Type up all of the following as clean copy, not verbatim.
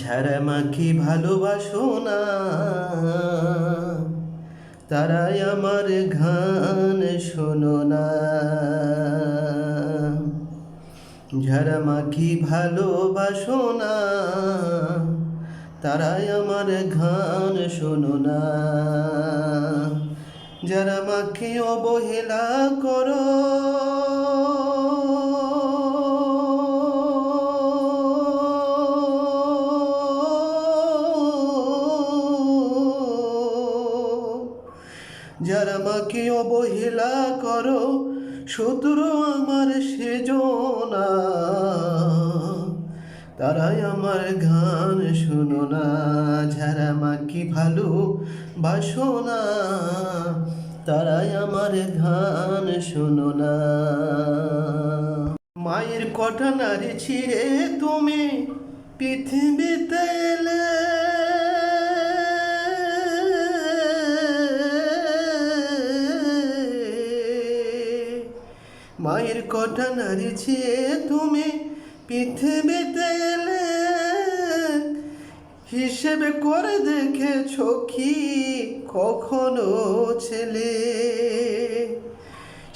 যারা মাকে ভালোবাসো না তারাই আমার গান শোনো না। যারা মাকে ভালোবাসো না তারাই আমার গান শোনো না। যারা মাকে অবহেলা করো যারা মাকে অবহেলা করো শত্রু আমার সেজনা তারাই আমার গান শোনো না। যারা মাকে ভালো বাসো না তারাই আমার গান শোনো না। মায়ের কটা নারী ছিঁড়ে তুমি পৃথিবীতে এলে, মায়ের কটা নারী ছিঁড়ে তুমি পৃথিবীতে এলে, হিসেবে করে দেখেছো কি কখনো ছেলে?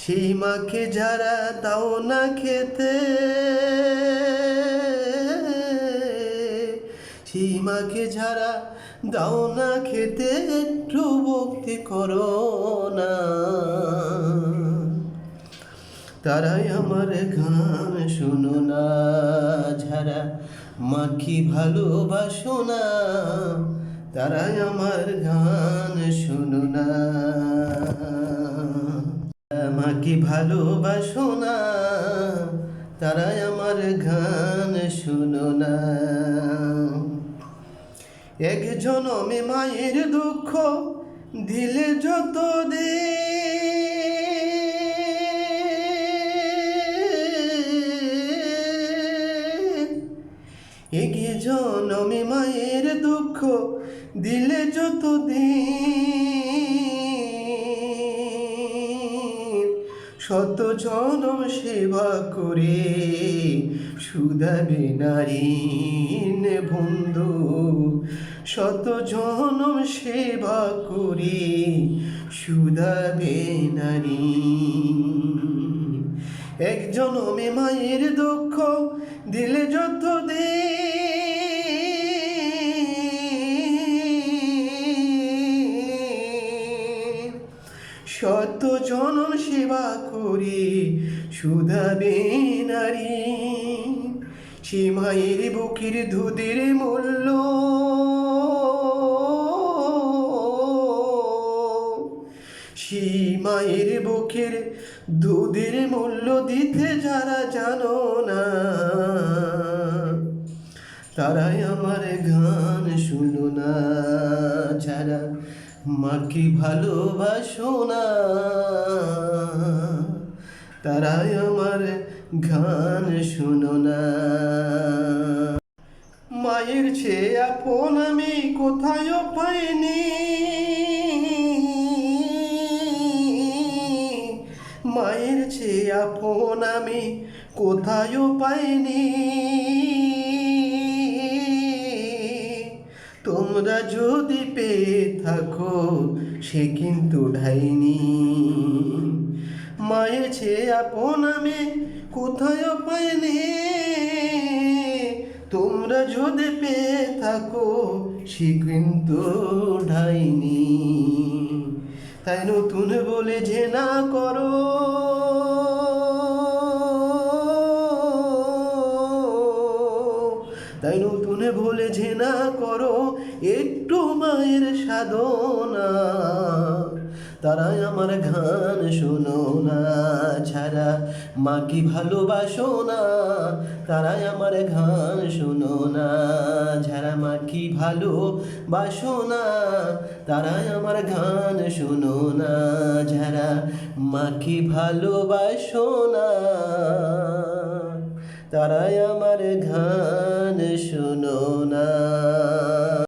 সেই মাকে যারা দাও না খেতে, সেই মাকে যারা দাও না খেতে একটু ভক্তি করো না, তারাই আমার গান শোনো না। যারা মাকে ভালোবাসো না তারাই আমার গান শোনো না। মাকে ভালোবাসো না তারাই আমার গান শোনো না। এক জনমে মায়ের দুঃখ দিলে যত একে জনমে মায়ের দুঃখ দিলে যত দিন, শত জনম সেবা করে শুধাবে নারী বন্ধু, শত জনম সেবা করে শুধাবে নারী। এক জনমে মায়ের দুঃখ দিলে যত দিন, শত জনম সেবা করে শুধাবে নারী। সে মায়ের বুকের দুধের মূল্য, সেই মায়ের বুকের দুধের মূল্য দিতে যারা জানো না তারাই আমার গান শুনো না। যারা মাকে ভালোবাসো না তারাই আমার গান শুনো না। মায়ের চেয়ে আপন আমি কোথায়ও পাইনি, মায়ের চেয়ে আপন আমি কোথায়ও পাইনি। তোমরা যদি পেয়ে থাকো সে কিন্তু ঢাইনি। মায়ের চেয়ে আপন আমি কোথায়ও পাইনি, তোমরা যদি পেয়ে থাকো সে কিন্তু ঢাইনি। তাই নতুন বলে যে না করো, তাই নতুন বলে যে না করো একটু মায়ের সাধনা, তারাই আমার গান শোনো না। যারা মাকে ভালোবাসো না তারাই আমার গান শোনো না। যারা মাকে ভালোবাসো না তারাই আমার গান শোনো না। যারা মাকে ভালোবাসো না তারাই আমার গান